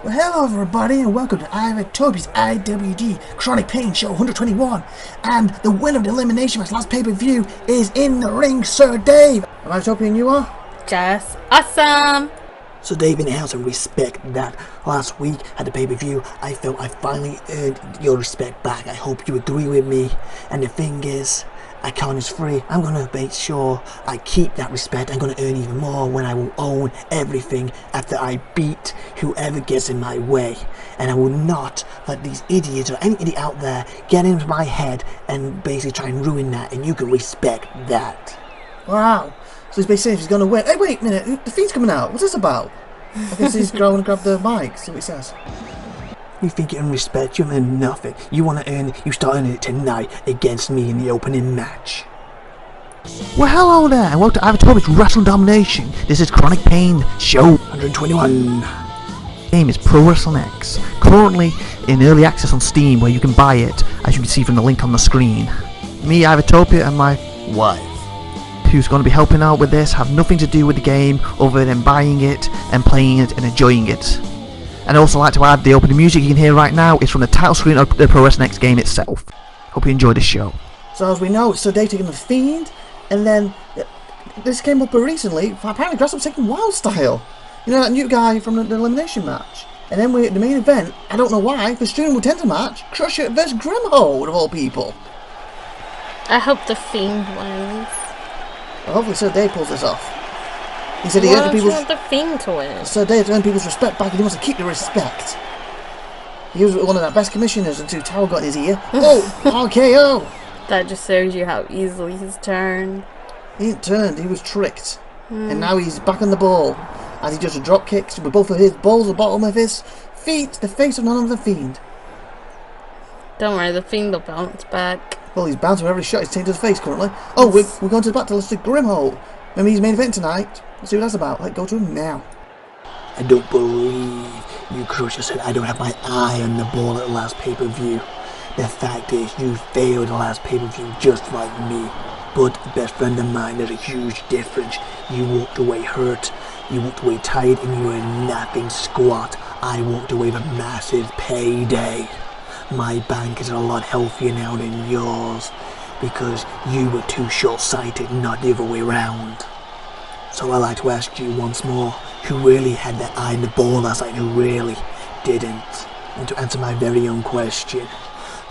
Well, hello everybody and welcome to IVATOPIA'S IWD Kronic Pain Show 121. And the winner of the elimination match last pay-per-view is in the ring, Sir Dave. Am I Ivatopian you are? Just awesome. So Dave, in the house, and respect that last week at the pay-per-view, I felt I finally earned your respect back. I hope you agree with me. And the thing is, account is free. I'm going to make sure I keep that respect. I'm going to earn even more when I will own everything after I beat whoever gets in my way. And I will not let these idiots or any idiot out there get into my head and basically try and ruin that. And you can respect that. Wow. So he's basically saying he's going to win. Hey, wait a minute. The feed's coming out. What's this about? I guess he's going to grab the mic. See what he says. You think you earn respect? You earn nothing. You want to earn it? You start earning it tonight against me in the opening match. Well, hello there, and welcome to IVATOPIA'S Wrestling Domination. This is Kronic Pain Show 121. Game is Pro Wrestling X, currently in early access on Steam, where you can buy it, as you can see from the link on the screen. Me, IVATOPIA, and my wife, who's going to be helping out with this, have nothing to do with the game other than buying it and playing it and enjoying it. And I'd also like to add, the opening music you can hear right now is from the title screen of the Pro Wrestling X game itself. Hope you enjoy this show. So as we know, it's Sir Dave taking the Fiend, and then this came up recently. Apparently, Grass was taking Wild Style. You know, that new guy from the elimination match. And then the main event, I don't know why, the Student Tender match, Crusher vs Grimhold of all people. I hope the Fiend wins. Well, hopefully Sir Dave pulls this off. He said Why don't you want the Fiend to win? Sir Dave to earn people's respect back, and he wants to keep the respect. He was one of the best commissioners until Tower got in his ear. Oh, RKO! That just shows you how easily he's turned. He ain't turned, he was tricked. And now he's back on the ball. As he does a drop kicks with both of his balls at the bottom of his feet, the face of none of the Fiend. Don't worry, the Fiend will bounce back. Well, he's bouncing with every shot he's taken to his face currently. Oh, we're going to the back to let's do Grimhold. Remember his main event tonight? Let's see what that's about. Let's go to him now. I don't believe you, Crusher, said I don't have my eye on the ball at the last pay-per-view. The fact is, you failed the last pay-per-view just like me. But, best friend of mine, there's a huge difference. You walked away hurt, you walked away tired, and you were nothing squat. I walked away with a massive payday. My bank is a lot healthier now than yours, because you were too short-sighted, not the other way around. So I'd like to ask you once more, who really had their eye on the ball last night and who really didn't? And to answer my very own question,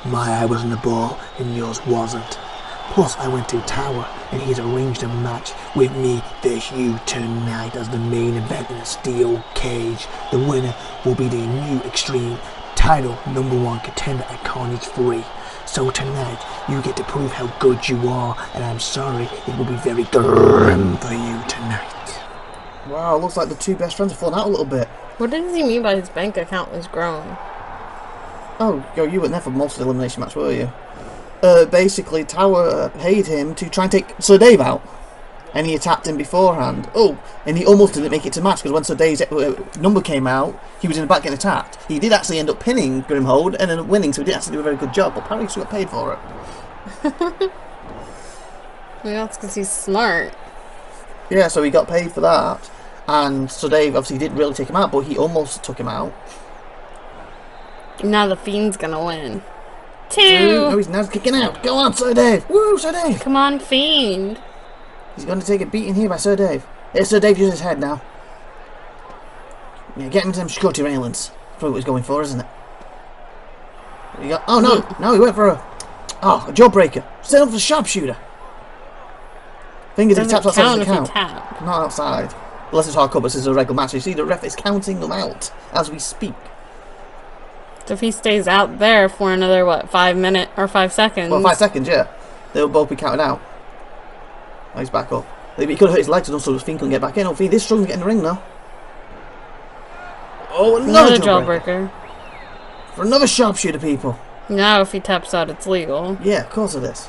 my eye was on the ball and yours wasn't. Plus, I went to Tower and he's arranged a match with me versus you tonight as the main event in a steel cage. The winner will be the new Extreme title #1 contender at Carnage 3. So tonight, you get to prove how good you are, and I'm sorry, it will be very grim for you tonight. Wow, looks like the two best friends have fallen out a little bit. What does he mean by his bank account was grown? Oh, you weren't there for most of the elimination match, were you? Basically, Tower paid him to try and take Sir Dave out. And he attacked him beforehand. Oh, and he almost didn't make it to match, because when Sir Dave's number came out, he was in the back getting attacked. He did actually end up pinning Grimhold and ended up winning, so he didn't actually do a very good job, but apparently he still got paid for it. Maybe that's because he's smart. Yeah, so he got paid for that. And Sir Dave obviously didn't really take him out, but he almost took him out. Now the Fiend's gonna win. Two! Oh, he's now kicking out. Go on, Sir Dave! Woo, Sir Dave! Come on, Fiend! He's going to take a beating here by Sir Dave. It's Sir Dave using his head now. Yeah, get him to them security railings. That's probably what he's going for, isn't it? You got, oh no! No, he went for a jawbreaker. Set up for sharpshooter. Fingers, he taps outside the count. Not outside. Unless it's hardcore, but this is a regular match. You see the ref is counting them out as we speak. So if he stays out there for another, what, 5 minutes or 5 seconds? Well, 5 seconds, yeah. They'll both be counted out. Oh, he's back up. He could have hurt his legs and also his Fiend couldn't get back in. Oh, Fiend is struggling to get in the ring now. Oh, another jawbreaker. For another sharpshooter, people. Now if he taps out, it's legal. Yeah, of course it is.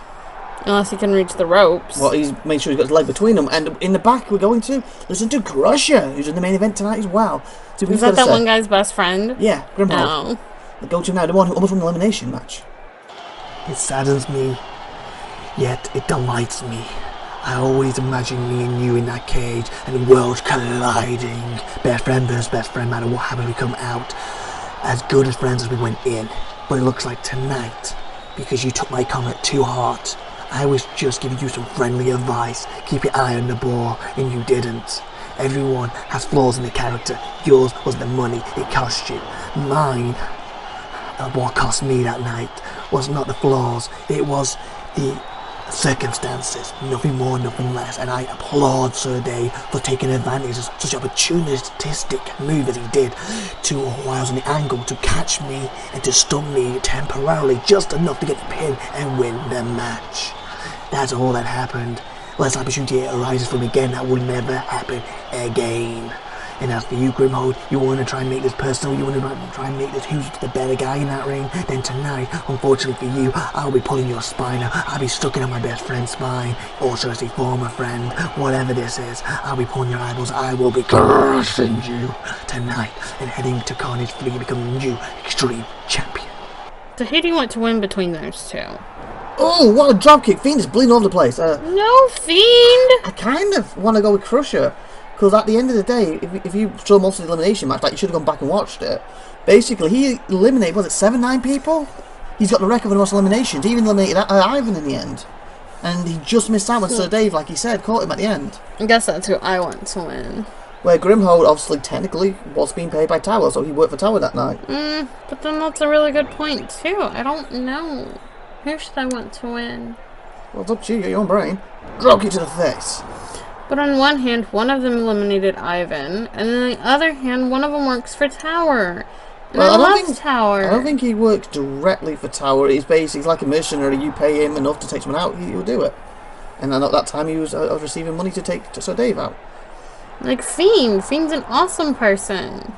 Unless he can reach the ropes. Well, he's made sure he's got his leg between them. And in the back, we're going to listen to Crusher, who's in the main event tonight as well. So is that one guy's best friend? Yeah, Grimhold. No. The go-to now, the one who almost won the elimination match. It saddens me, yet it delights me. I always imagine me and you in that cage and the worlds colliding. Best friend versus best friend, no matter what happens we come out. as good as friends as we went in. But it looks like tonight, because you took my comment too hard, I was just giving you some friendly advice. Keep your eye on the ball, and you didn't. Everyone has flaws in their character. Yours was the money it cost you. Mine, what cost me that night, was not the flaws. It was the circumstances. Nothing more, nothing less. And I applaud Sir Dave for taking advantage of such an opportunistic move as he did to, while I was on the angle, to catch me and to stun me temporarily, just enough to get the pin and win the match. That's all that happened. Unless opportunity arises from again, that will never happen again. And as for you, Grimhold, you want to try and make this personal, you want to try and make this who's the better guy in that ring, then tonight, unfortunately for you, I'll be pulling your spine out. I'll be stuck in my best friend's spine, or should I say former friend, whatever this is. I'll be pulling your eyeballs, I will be crushing you tonight, and heading to Carnage Free, becoming new Extreme Champion. So who do you want to win between those two? Oh, what a dropkick. Fiend is bleeding all over the place. No, Fiend! I kind of want to go with Crusher. Because at the end of the day, if you saw most of the elimination match, like you should have gone back and watched it. Basically, he eliminated, was it 7-9 people? He's got the record for the most eliminations. He even eliminated Ivan in the end. And he just missed out when Sir Dave, like he said, caught him at the end. I guess that's who I want to win. Where Grimhold, obviously, technically, was being paid by Tower, so he worked for Tower that night. But then that's a really good point, too. I don't know. Who should I want to win? Well, it's up to you, you got your own brain. Drop kick to the face. But on one hand, one of them eliminated Ivan, and on the other hand, one of them works for Tower. And Well, I love Tower. I don't think he works directly for Tower. He's basically like a mercenary. You pay him enough to take someone out, he'll do it. And then at that time, he was receiving money to take Sir Dave out. Like Fiend. Fiend's an awesome person.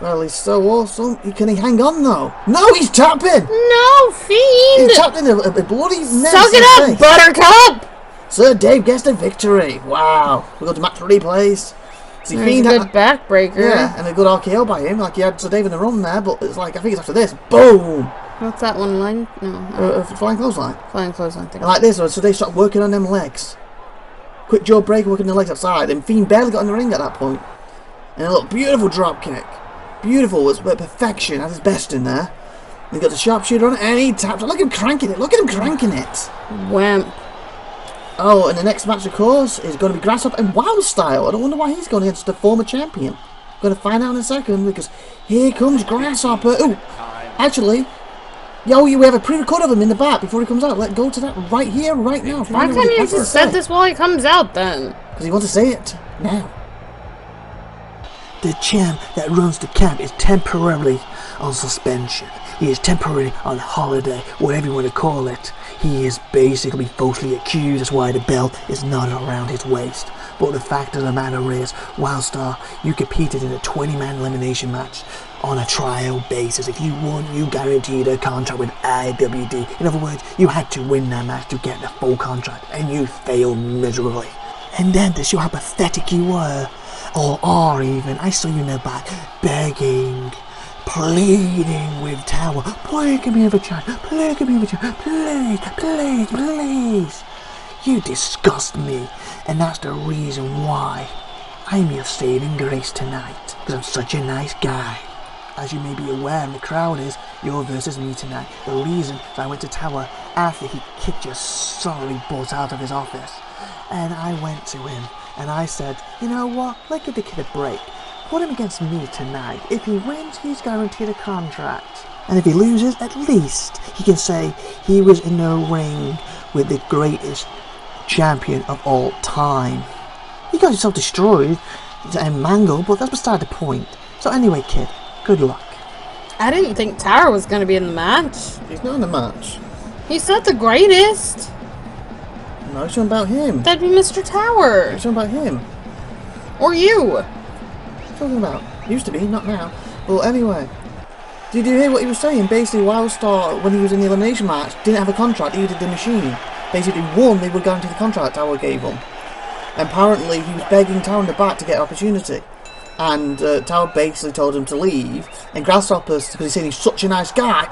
Well, he's so awesome. Can he hang on, though? No, he's tapping! No, Fiend! He's tapped in a bloody mess. Suck it up, Buttercup! Sir Dave gets the victory. Wow. We go to match replays. See, Fiend a good backbreaker. Yeah, and a good RKO by him. Like he had Sir Dave in the run there, but it's like, I think it's after this. Boom! What's that one line? No. Flying clothesline. Flying clothesline thing. And like this, Sir Dave started working on them legs. Quick jaw breaker, working the legs outside. And Fiend barely got in the ring at that point. And a little beautiful drop kick. Beautiful, was perfection, at his best in there. And he got the sharpshooter on it, and he tapped it. Look at him cranking it. Look at him cranking it. Wimp. Oh, and the next match, of course, is going to be Grasshopper and Wild Style. I don't wonder why he's going against the former champion. Going to find out in a second, because here comes Grasshopper. Oh, actually, yo, we have a pre-record of him in the back before he comes out. Let's go to that right here, right now. Why can't he just say this while he comes out, then? Because he wants to say it now. The champ that runs the camp is temporarily on suspension. He is temporarily on holiday, whatever you want to call it. He is basically falsely accused. That's why the belt is not around his waist. But the fact of the matter is, Wildstar, you competed in a 20-man elimination match on a trial basis. If you won, you guaranteed a contract with IWD. In other words, you had to win that match to get the full contract, and you failed miserably. And then to show how pathetic you were, or are even, I saw you in the back begging, pleading with Tower, please give me a chance, please give me a chance, please, please, please. You disgust me, and that's the reason why I'm your saving grace tonight, because I'm such a nice guy. As you may be aware, and the crowd is, you're versus me tonight. The reason is I went to Tower after he kicked your sorry butt out of his office, and I went to him, and I said, you know what, let's give the kid a break. Put him against me tonight. If he wins, he's guaranteed a contract. And if he loses, at least he can say he was in the ring with the greatest champion of all time. He got himself destroyed and mangled, but that's beside the point. So anyway, kid, good luck. I didn't think Tower was going to be in the match. He's not in the match. He said the greatest. No, it's talking about him. That'd be Mr. Tower. It's talking about him. Or you. Talking about used to be, not now. Well, anyway, did you hear what he was saying? Basically, Wildstar, when he was in the elimination match, didn't have a contract. He did the machine. Basically, won, they would guarantee the contract Tower gave him. And apparently, he was begging Tower in the back to get opportunity. And Tower basically told him to leave. And Grasshoppers, because he said he's such a nice guy,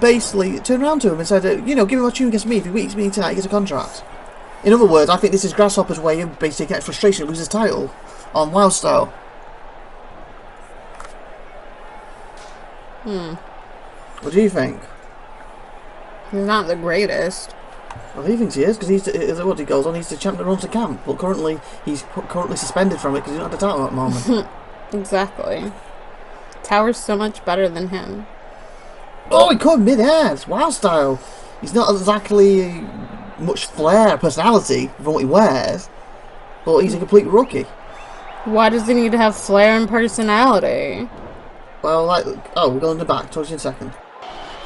basically turned around to him and said, you know, give him a tune against me. If he beats me tonight, he gets a contract. In other words, I think this is Grasshopper's way of basically getting frustration and lose his title on Wildstar. What do you think? He's not the greatest. Well, he thinks he is, because what he goes on, he's the champ that runs the camp, but currently, he's currently suspended from it because he's not at the title at the moment. Exactly. Tower's so much better than him. Oh, he caught mid-air! It's wild style! He's not exactly much flair, personality, from what he wears, but he's a complete rookie. Why does he need to have flair and personality? Well, like, oh, we're going to the back, talk to you in a second.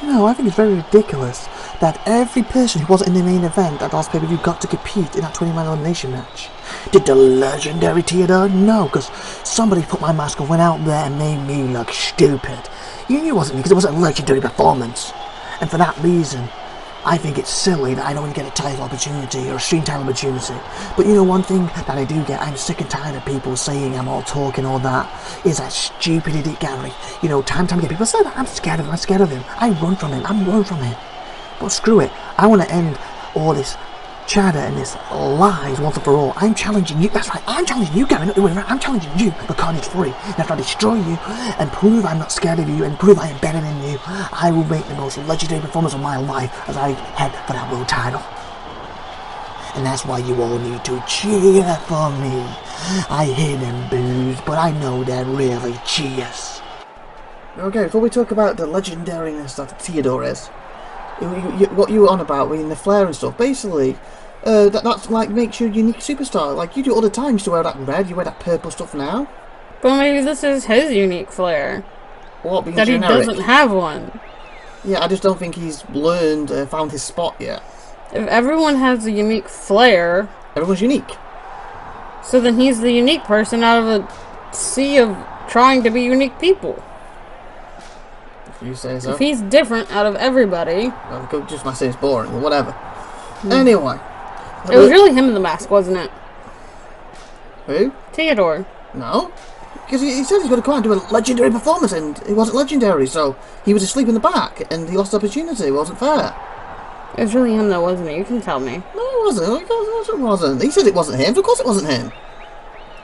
No, I think it's very ridiculous that every person who wasn't in the main event at the last pay-per-view got to compete in that 20-man elimination match. Did the legendary Theodore? No, because somebody put my mask on, went out there and made me look stupid. You knew it wasn't me because it was a legendary performance. And for that reason, I think it's silly that I don't get a title opportunity or a stream title opportunity. But you know one thing that I do get, I'm sick and tired of people saying I'm all talk and all that, is that stupid idiot Gary. You know, time and again, people say that I'm scared of him, I run from him, But screw it, I want to end all this chatter and this lies once and for all. I'm challenging you, that's right, I'm challenging you, Gary, not the way around. I'm challenging you for Carnage 3. And after I destroy you and prove I'm not scared of you and prove I am better than you, I will make the most legendary performance of my life as I head for that world title. And that's why you all need to cheer for me. I hear them boos, but I know they're really cheers. Okay, before we talk about the legendariness that Theodore is, what you were on about with the flair and stuff, basically, that's like makes you a unique superstar. Like, you do it all the time. You used to wear that red, you wear that purple stuff now. But maybe this is his unique flair. What, being that generic? He doesn't have one. Yeah, I just don't think he's learned, found his spot yet. If everyone has a unique flair... Everyone's unique. So then he's the unique person out of a sea of trying to be unique people. You say so. If he's different out of everybody... Well, just might say it's boring, but whatever. Anyway. It was really him in the mask, wasn't it? Who? Theodore. No. Because he said he's going to come out and do a legendary performance, and it wasn't legendary, so he was asleep in the back, and he lost the opportunity. It wasn't fair. It was really him though, wasn't it? You can tell me. No, it wasn't. Of course it wasn't. He said it wasn't him. Of course it wasn't him.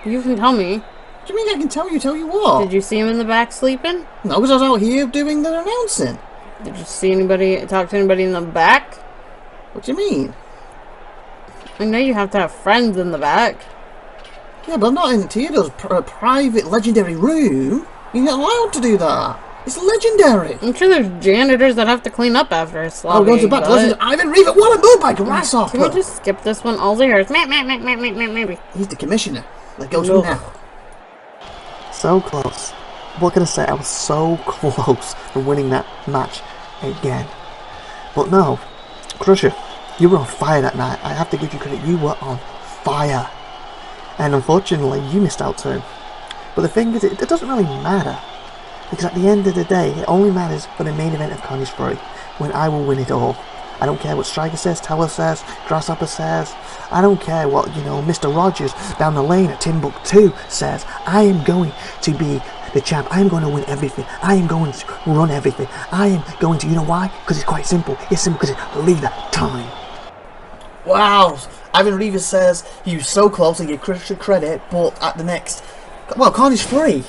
You can tell me. What do you mean I can tell you? Tell you what? Did you see him in the back sleeping? No, because I was out here doing the announcing. Did you see anybody, talk to anybody in the back? What do you mean? I know you have to have friends in the back. Yeah, but I'm not in Theodore's private legendary room. You're not allowed to do that. It's legendary. I'm sure there's janitors that have to clean up after his sloppy. Oh, going to back. Listen, Ivan Reeve, what a move by Grasshopper. Can we just skip this one? All yours. Maybe. He's the commissioner. Let go to him now. So close. What can I say? I was so close to winning that match again. But no, Crusher, you were on fire that night. I have to give you credit. You were on fire. And unfortunately, you missed out too. But the thing is, it doesn't really matter. Because at the end of the day, it only matters for the main event of Carnage 3, when I will win it all. I don't care what Striker says, Tower says, Grasshopper says. I don't care what, Mr. Rogers down the lane at Timbuktu says. I am going to be the champ. I am going to win everything. I am going to run everything. I am going to, you know why? Because it's quite simple. It's simple because it's leader time. Wow. Ivan Reeve says he was so close to give Crusher credit, but at the next, well, Carnage 3,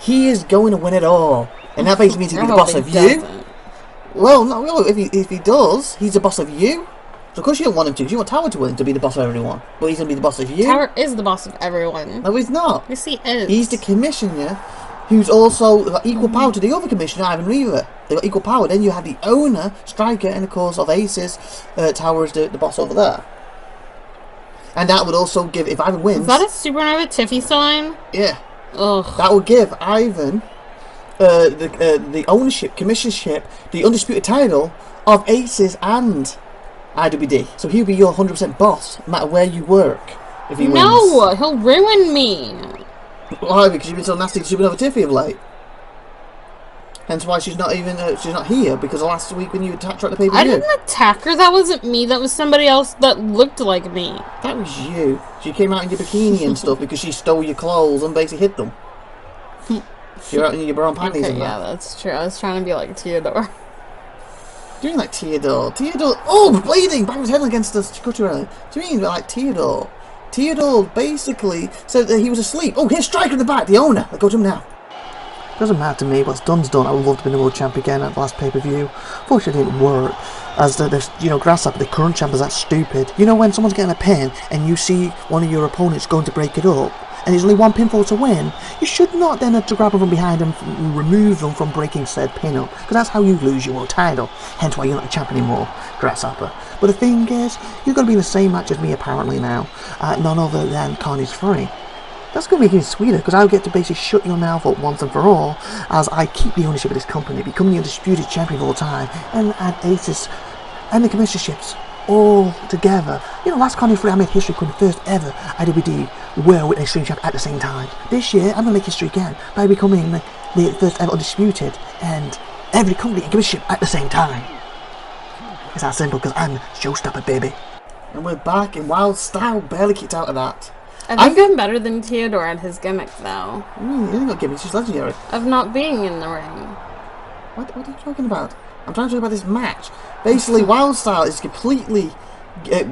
he is going to win it all. And that basically means he'll be the boss of you. Well, no, if he does, he's the boss of you. So of course you don't want him to, because you want Tower to win to be the boss of everyone. But he's going to be the boss of you. Tower is the boss of everyone. No, he's not. Yes, he is. He's the commissioner, who's also got equal power to the other commissioner, Ivan Reeve. They've got equal power. Then you have the owner, Striker, and of course of Aces, Tower is the boss over there. And that would also give, if Ivan wins... Is that a SupernovaTiffy sign? Yeah. Ugh. That would give Ivan the ownership, commissionership, the undisputed title of Aces and IWD. So he'll be your 100% boss, no matter where you work, if he wins. No! He'll ruin me! Why? Because you've been so nasty to SupernovaTiffy of late. Hence why she's not even she's not here, because last week when you attacked her at the pay-per-view. I didn't attack her, that wasn't me, that was somebody else that looked like me. That was you. She came out in your bikini and stuff because she stole your clothes and basically hid them. You're out in your brown panties and that. Yeah, that's true. I was trying to be like Theodore. Doing like Theodore. Theodore. Oh, bleeding! Bang his head against the scooter. What do you mean like Theodore? Theodore basically said that he was asleep. Oh, here's Striker in the back, the owner. Let's go to him now. Doesn't matter to me. What's done's done. I would love to be the world champ again at the last pay-per-view. Fortunately, it didn't work. As the Grasshopper, the current champ, is that stupid. You know when someone's getting a pin and you see one of your opponents going to break it up, and there's only one pinfall to win, you should not then have to grab them from behind and remove them from breaking said pin up, because that's how you lose your world title. Hence why you're not the champ anymore, Grasshopper. But the thing is, you're going to be in the same match as me apparently now, none other than Carnage 3. That's going to make it sweeter, because I'll get to basically shut your mouth up once and for all, as I keep the ownership of this company, become the undisputed champion of all time, and add Aces and the commissionerships all together. You know, last Carnage 3 I made history, becoming the first ever IWD World with an Extreme Champ at the same time. This year, I'm going to make history again by becoming the first ever undisputed and every company and commissionership at the same time. It's that simple, because I'm showstopper, baby. And we're back in wild style, barely kicked out of that. I think I'm better than Theodore at his gimmick, though. You ain't got gimmicks, she's legendary. Of not being in the ring. What are you talking about? I'm trying to talk about this match. Basically, wild style is completely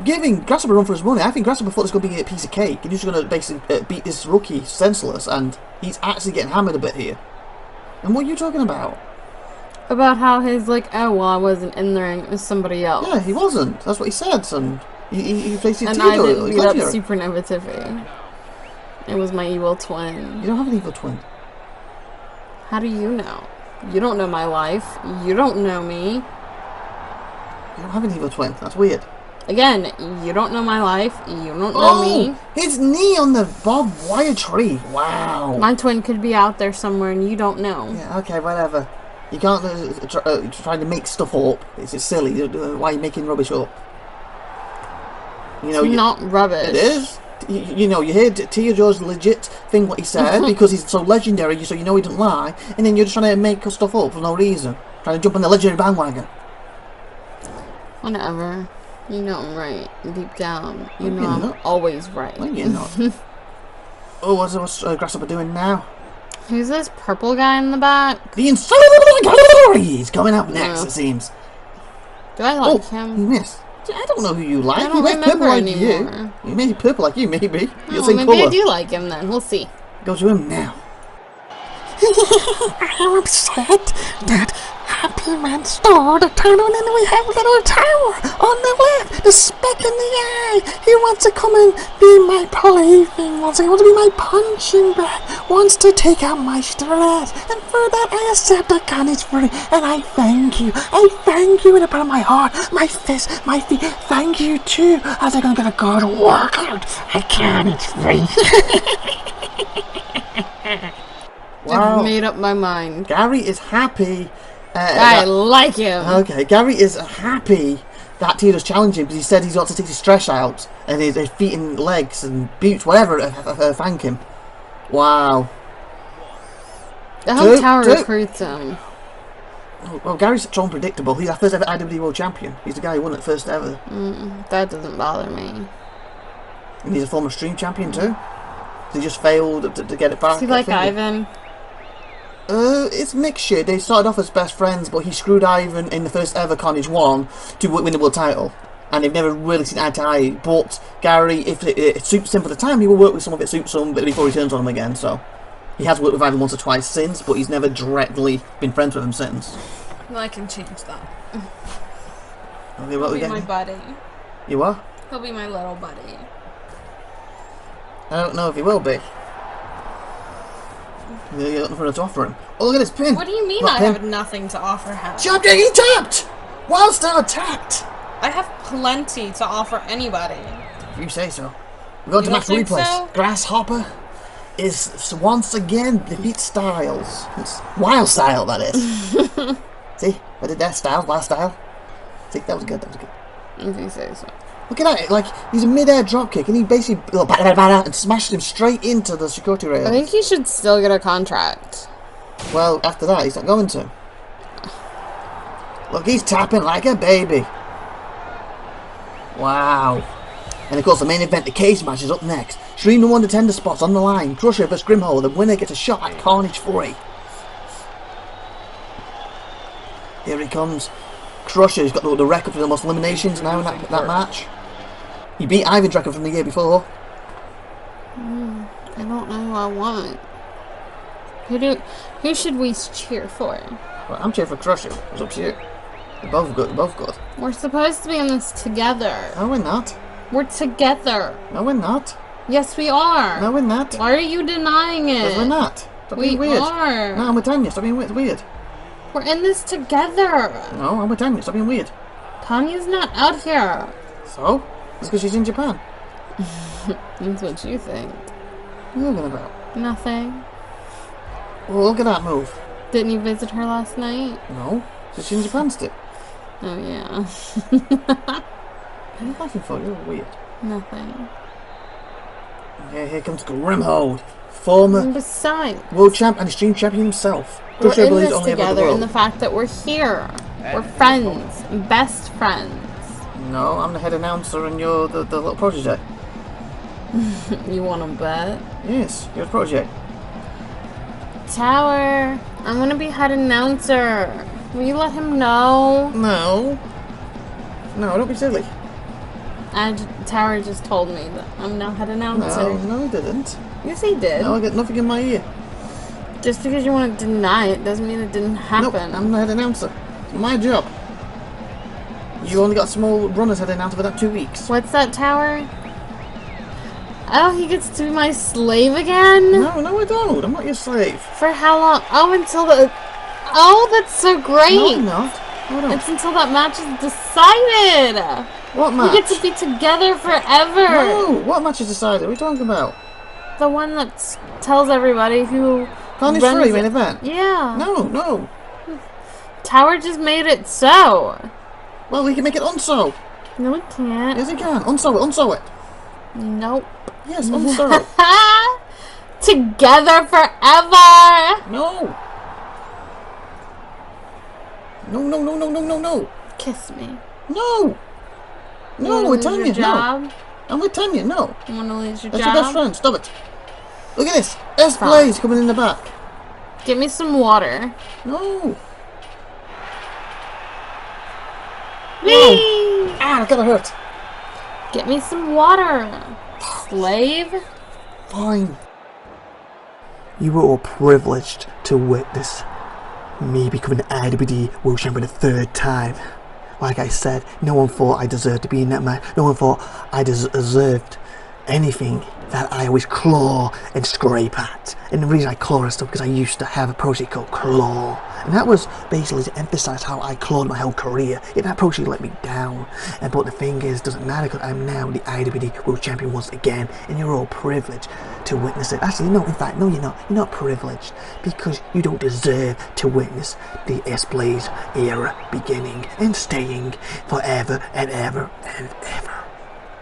giving Grasshopper a run for his money. I think Grasshopper thought this was going to be a piece of cake. He's just going to basically beat this rookie senseless, and he's actually getting hammered a bit here. And what are you talking about? About how he's like, oh, well, I wasn't in the ring, it was somebody else. Yeah, he wasn't. That's what he said, son. He faced his and Theodore. I didn't beat up SupernovaTiffy. It was my evil twin. You don't have an evil twin. How do you know? You don't know my life. You don't know me. You don't have an evil twin. That's weird. Again, you don't know my life. You don't know me. His knee on the barbed wire tree. Wow. My twin could be out there somewhere and you don't know. Yeah, okay, whatever. You can't try to make stuff up. It's silly. Why are you making rubbish up? You know, it's not rubbish. It is. You know, you hear Theodore's legit thing, what he said, because he's so legendary, so you know he didn't lie, and then you're just trying to make stuff up for no reason. Trying to jump on the legendary bandwagon. Whatever. You know I'm right. Deep down. You know I'm not. Always right. No, you're not. Oh, what's Grasshopper doing now? Who's this purple guy in the back? The He's coming up next, it seems. Do I like him? He missed. I don't know who you like. I don't remember anymore. He may be purple like you, maybe. You're the same maybe colour. I do like him then. We'll see. Go to him now. I am upset that Happy Man stole the tunnel and then we have a little tower on the left, the speck in the eye. He wants to come and be my plaything, wants to be my punching bag, wants to take out my stress, and for that I accept the Carnage free, and I thank you in the bottom of my heart, my fist, my feet, thank you too, as I'm gonna get a good workout at Carnage free. Wow. I've made up my mind. Gary is happy. I like him. Okay, Gary is happy that Theodore's challenging because he said he's got to take his stress out and his feet and legs and boots, whatever, thank him. Wow. I hope Tower recruits him. Well, Gary's so unpredictable. He's our first ever IWD World Champion. He's the guy who won it first ever. That doesn't bother me. And he's a former Stream Champion too. He just failed to get it back. Is he like Ivan? It's mixture. They started off as best friends, but he screwed Ivan in the first ever Carnage 1 to win the world title. And they've never really seen eye to eye. But Gary, if it suits him for the time, he will work with someone if it suits him before he turns on him again. So he has worked with Ivan once or twice since, but he's never directly been friends with him since. Well, I can change that. Okay, what He'll be my buddy. You are? He'll be my little buddy. I don't know if he will be. You're nothing to offer him. Oh, look at this pin. What do you mean I have nothing to offer him? Jump in, he tapped! Wild Style attacked! I have plenty to offer anybody. If you say so. We're going to match replays. So? Grasshopper is once again defeat Styles. It's Wild Style, that is. See? I did that. Styles, Wild Style. See? That was good, that was good. If you say so. Look at that, like, he's a mid-air dropkick and he basically and smashed him straight into the security rails. I think he should still get a contract. Well, after that, he's not going to. Look, he's tapping like a baby. Wow. And of course, the main event, the cage match, is up next. 3 #1 contender spots on the line. Crusher vs Grimhole. The winner gets a shot at Carnage 3. Here he comes. Crusher's got the record for the most eliminations now in that match. He beat Ivan's record from the year before. I don't know who I want. Who should we cheer for? Well, I'm cheering for Crusher. It's up to you. They're both good. They're both good. We're supposed to be in this together. No, we're not. We're together. No, we're not. Yes, we are. No, we're not. Why are you denying it? Because we're not. Stop being We weird. are. No, I'm with Tanya. Stop being weird. We're in this together. No, I'm with Tanya. Stop being weird. Tanya's not out here. So? It's because she's in Japan. That's what you think. What are you talking about? Nothing. Well, look at that move. Didn't you visit her last night? No. So she's in Japan still. Oh, yeah. What are you laughing for? You're weird. Nothing. Yeah, here comes Grimhold. Former And besides, world champ and extreme champion himself. we're Crusher in believes this only about the together in world. the fact that we're here. We're friends. Best friends. No, I'm the head announcer and you're the little protege. You want to bet? Yes, you're the protege. Tower, I'm gonna be head announcer. Will you let him know? No. No, don't be silly. Tower just told me that I'm now head announcer. No, he didn't. Yes, he did. No, I got nothing in my ear. Just because you want to deny it doesn't mean it didn't happen. Nope, I'm the head announcer. It's my job. You only got small runners head announcer for that 2 weeks. What's that, Tower? Oh, he gets to be my slave again? No, I don't. I'm not your slave. For how long? Oh, until the... Oh, that's so great! No, I'm not. No, I don't. It's until that match is decided! What match? We get to be together forever! No, what match is decided? What are you talking about? The one that tells everybody who... Carnage runs 3 main it. event? Yeah. No. Tower just made it so. Well, we can make it unso. No, we can't. Yes, we can. Unso it. Nope. Yes, unso. Together forever! No. No. Kiss me. No. You No, wanna we're lose Tanya. your No. job? I'm with Tanya. No. You wanna lose your That's job? your best friend. Stop it. Look at this. S Blaze coming in the back. Give me some water. No. Whee! Ah, that gotta hurt. Get me some water. Slave? Fine. You were all privileged to witness me becoming the IWD World Champion for the 3rd time. Like I said, no one thought I deserved to be in that match. No one thought I deserved anything that I always claw and scrape at. And the reason I claw and stuff because I used to have a project called Claw. And that was basically to emphasize how I clawed my whole career. If that project let me down. But the thing is, it doesn't matter because I'm now the IWD World Champion once again. And you're all privileged to witness it. Actually, no, in fact, no, you're not. You're not privileged because you don't deserve to witness the S-Blaze era beginning and staying forever and ever and ever.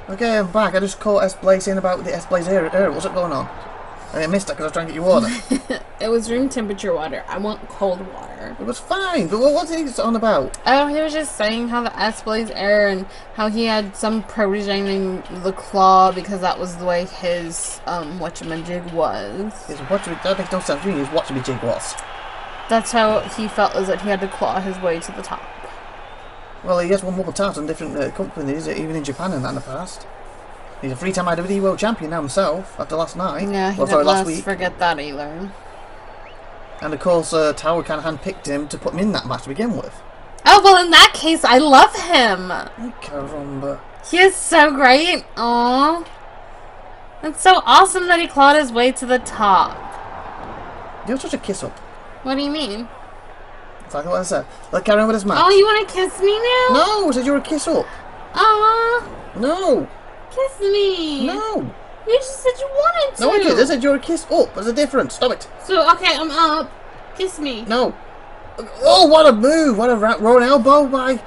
Okay, I'm back. I just caught S Blaze in about the S Blaze era. What's going on? I missed that because I was trying to get you water. It was room temperature water. I want cold water. It was fine, but what's he on about? Oh, he was just saying how the S-Blaze era and how he had some protege named the Claw because that was the way his whatchamajig was. That makes no sense to me. His whatchamajig was. That's how he felt, is that he had to claw his way to the top. Well, he has won multiple times on different companies, even in Japan and that in the past. He's a 3-time IWD World Champion now himself, after last night. Yeah, he well, didn't sorry, let last us week. forget that either. And of course, Tower kind of handpicked him to put him in that match to begin with. Oh, well, in that case, I love him. Caramba. He is so great. Aww. It's so awesome that he clawed his way to the top. You're such a kiss up. What do you mean? Exactly what I said. Let's carry on with this match. Oh, you want to kiss me now? No, I said you were a kiss up. Aww. No. Kiss me. No. You just said you wanted to. No, I did. I said you're a kiss up. There's a difference. Stop it. So, okay, I'm up. Kiss me. No. Oh, what a move. What a roll elbow by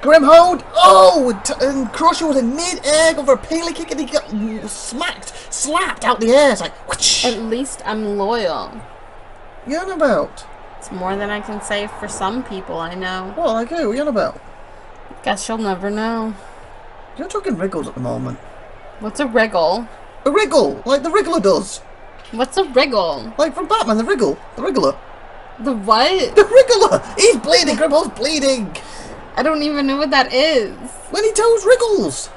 Grimhold. Oh, and Crusher was in mid-air going for a peely kick and he got slapped out the air. It's like, whoosh. At least I'm loyal. What are you on about? It's more than I can say for some people I know. What, like who? What are you on about? Guess you'll never know. You're talking wriggles at the moment. What's a wriggle? A wriggle, like the Wriggler does. What's a wriggle? Like from Batman, the Wriggler. The Wriggler. The what? The Wriggler! He's bleeding, Grimhold's bleeding! I don't even know what that is. When he tells wriggles!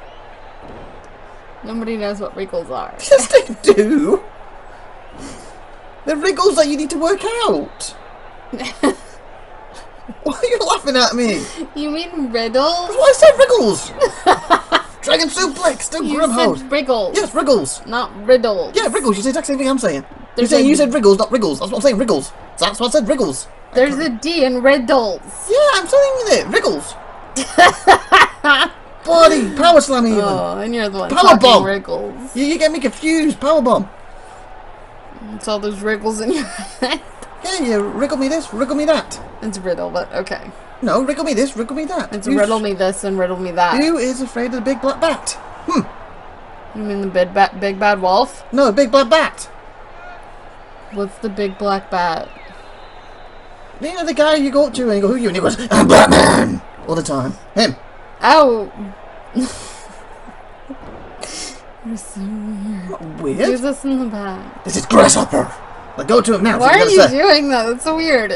Nobody knows what wriggles are. Yes, they do! They're wriggles that you need to work out. Why are you laughing at me? You mean riddles? That's what I said, wriggles. Dragon suplex, do You Grimhold. said wriggles. Yes, wriggles. Not riddles. Yeah, wriggles. You say the exact same thing I'm saying. You're There's saying a- you said wriggles, not wriggles. That's what I'm saying, wriggles. That's what I said, wriggles. There's a D in riddles. Yeah, I'm saying it, wriggles. Bloody power slam even. Oh, and you're the one Power talking bomb. wriggles. You get me confused. Power bomb. It's all those wriggles in your head. Yeah, you wriggle me this, wriggle me that. It's riddle, but okay. No, wriggle me this, wriggle me that. It's riddle me this and riddle me that. Who is afraid of the big black bat? You mean the big bad wolf? No, big black bat. What's the big black bat? You know the guy you go up to and you go, who are you? And he goes, I'm Batman! All the time. Him. Oh! You're so weird. Not weird. Use this in the back. This is Grasshopper. Like, go to him now. Why see are what you gotta say. doing that? That's so weird.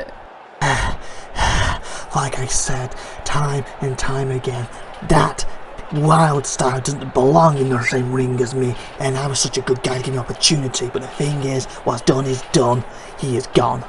Like I said, time and time again, that wild star doesn't belong in the same ring as me, and I was such a good guy to give me opportunity, but the thing is, what's done is done. He is gone.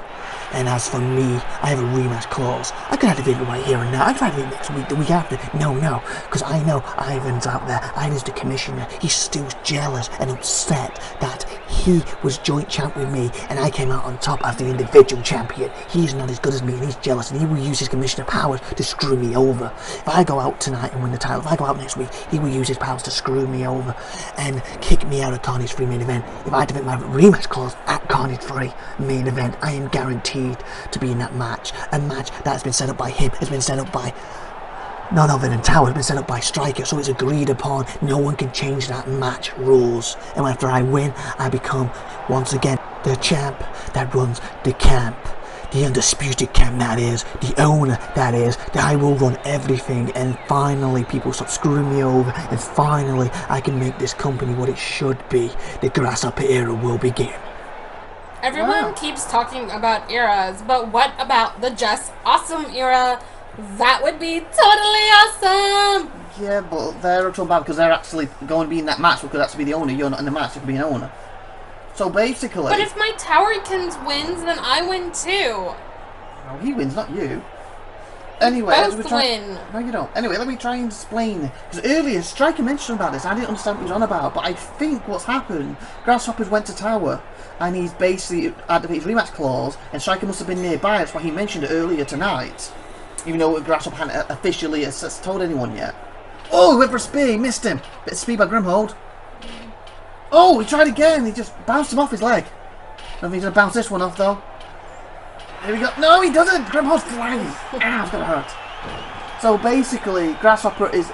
And as for me, I have a rematch clause. I could activate it right here and now. I could activate it next week, the week after. No, because I know Ivan's out there. Ivan's the commissioner. He's still jealous and upset that he was joint champ with me and I came out on top as the individual champion. He's not as good as me and he's jealous and he will use his commissioner powers to screw me over. If I go out tonight and win the title, if I go out next week, he will use his powers to screw me over and kick me out of Carnage 3 main event. If I activate my rematch clause at Carnage 3 main event, I am guaranteed to be in that match. A match that has been set up by him, has been set up by none other than Tower, has been set up by Striker, so it's agreed upon. No one can change that match rules. And after I win, I become once again the champ that runs the camp. The undisputed camp, that is, the owner, that is, that I will run everything, and finally people stop screwing me over, and finally I can make this company what it should be. The Grasshopper era will begin. Everyone keeps talking about eras, but what about the Just Awesome era? That would be totally awesome! Yeah, but they're talking about because they're actually going to be in that match because that's to be the owner. You're not in the match, you can be an owner. So basically... But if my Towerkins wins, then I win too. No, he wins, not you. Anyway, Both win. No, you don't. Anyway, let me try and explain. Because earlier, Striker mentioned about this. I didn't understand what he was on about, but I think what's happened, Grasshoppers went to Tower, and he's basically activated his rematch clause, and Striker must have been nearby. That's why he mentioned it earlier tonight. Even though Grasshopper hadn't officially told anyone yet. Oh, he went for a spear. He missed him. Bit of speed by Grimhold. Oh, he tried again. He just bounced him off his leg. I don't think he's going to bounce this one off, though. Here we go. No, he doesn't. Grimhold's flying. Ow, it's going to hurt. So basically, Grasshopper is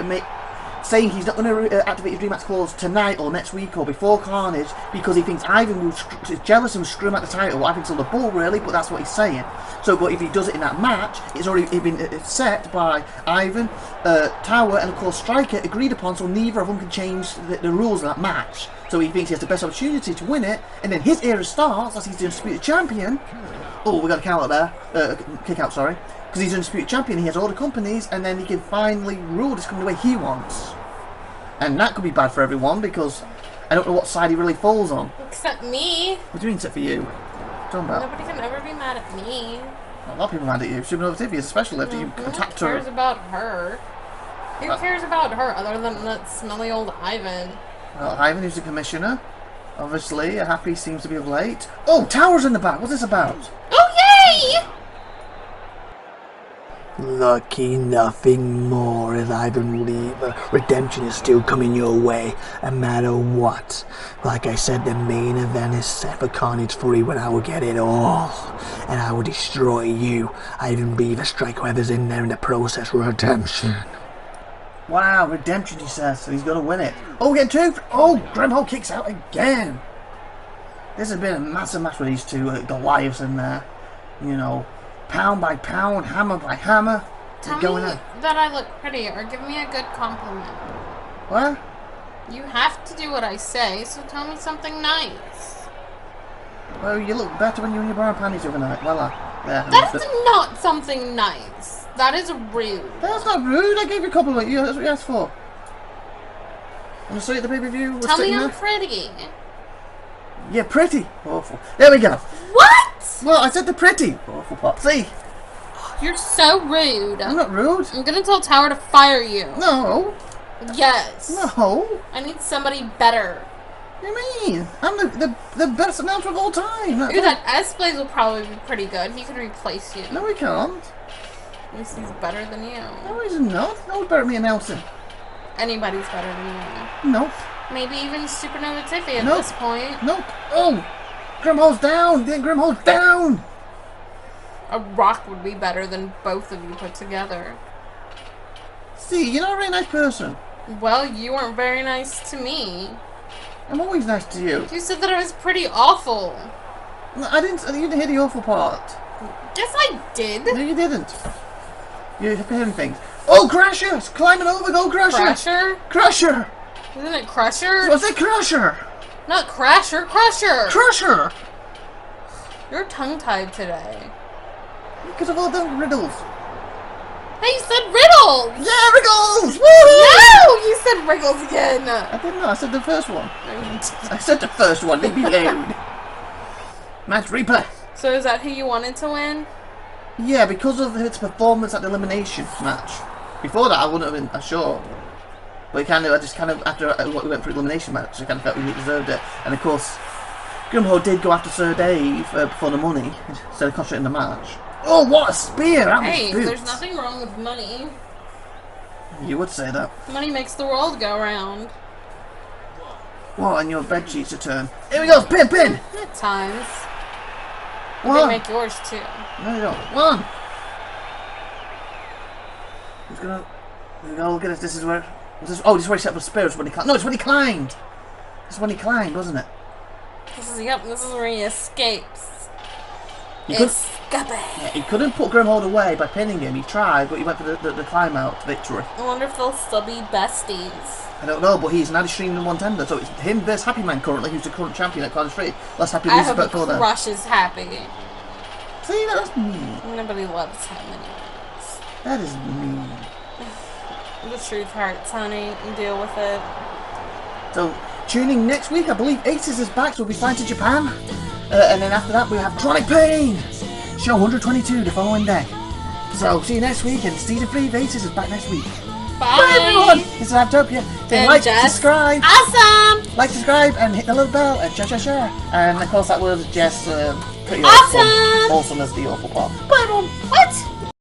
saying he's not going to activate his rematch clause tonight or next week or before Carnage because he thinks Ivan is jealous and will screw him at the title. I think it's on the ball, really, but that's what he's saying. So, but if he does it in that match, it's already been set by Ivan, Tower, and of course Striker agreed upon, so neither of them can change the rules of that match. So he thinks he has the best opportunity to win it, and then his era starts as he's the undisputed champion. Oh, we got a count out there. Kick out, sorry. Because he's an undisputed champion, he has all the companies, and then he can finally rule this company the way he wants. And that could be bad for everyone, because I don't know what side he really falls on. Except me. What do you mean, except for you? What are you talking about? Nobody can ever be mad at me. A lot of people are mad at you. SupernovaTiffy is a special lift. You attacked Who her. cares about her? Who cares about her other than that smelly old Ivan? Well, Ivan, who's the commissioner, obviously, happy seems to be of late. Oh, Tower's in the back. What's this about? Oh, yay! Lucky nothing more as Ivan Lever. Redemption is still coming your way, no matter what. Like I said, the main event is set for Carnage 3 when I will get it all. And I will destroy you. Ivan Lever, strike whoever's in there in the process. Redemption. Wow, redemption, he says, so he's going to win it. Oh, we get two. Oh, Grimhold kicks out again. This has been a massive match with these two Goliaths in there. You know, pound by pound, hammer by hammer. Tell going me on. that I look pretty, or give me a good compliment. What? You have to do what I say, so tell me something nice. Well, you look better when you're in your brown panties overnight. Voila. There. That's not something nice. That is rude. That's not rude. I gave you a compliment. That's what you asked for. Want to see at the pay-per-view? Tell me I'm pretty. Yeah, pretty. Awful. There we go. What? Well, I said the pretty awful part. See? You're so rude. I'm not rude. I'm gonna tell Tower to fire you. No. Yes. No. I need somebody better. What do you mean? I'm the best announcer of all time. Ooh, that S-Blaze will probably be pretty good. He can replace you. No, he can't. At least he's better than you. No, he's not. No one's better than me announcing. Anybody's better than Nope. you. Maybe even SupernovaTiffy at Nope. this point. Nope. Oh! Grimhole's down! Get Grimhole's down! A rock would be better than both of you put together. See, you're not a very nice person. Well, you weren't very nice to me. I'm always nice to you. You said that I was pretty awful. No, I didn't. You didn't hear the awful part. Yes, I did. No, you didn't. You're hearing things. Oh, Crusher! It's climbing over. Go, Crusher! Crusher? Crusher! Isn't it Crusher? What's it, Crusher? Not Crasher, Crusher! Crusher! You're tongue-tied today. Because of all the riddles. Hey, you said riddles! Yeah, Riggles! Woohoo! No! You said Wriggles again! I didn't know. I said the first one. I said the first one. Leave me alone. Match replay. So is that who you wanted to win? Yeah, because of its performance at the elimination match. Before that, I wouldn't have been sure. But I just kind of, after what we went through elimination match, I kind of felt we deserved it. And of course, Grimhole did go after Sir Dave for the money instead of concentrating the match. Oh, what a spear! That Hey, was there's nothing wrong with money. You would say that. Money makes the world go round. What, and your bed sheets a turn. Here we go, pin, pin! At times. But One. they make yours too. No, you don't. One! Who's gonna... look at this, this is where... this is where he set up the spear, it's when he climbed. No, it's when he climbed! It's when he climbed, wasn't it? This is where he escapes. You could, Escape! yeah, he couldn't put Grimhold away by pinning him, he tried, but he went for the climb out to victory. I wonder if they'll still be besties. I don't know, but he's an extreme number one tender, so it's him versus Happy Man currently, who's the current champion at Cardiff 3. Less Happy I loses hope but for he them. crushes Happy. See, that's mean. Nobody loves him anyways. That is mean. The truth hurts, honey. You deal with it. So, tuning next week, I believe Aces is back, so we'll be flying to Japan. And then after that, we have Kronic Pain! Show 122 the following day. So, see you next week, and Season 3 of Aces is back next week. Bye, everyone! This is IVATOPIA. And Like, Jess. subscribe. Awesome! Like, subscribe, and hit the little bell, and share. And of course, that was Jess pretty Awesome! awesome as the awful part. Bye, everyone. What?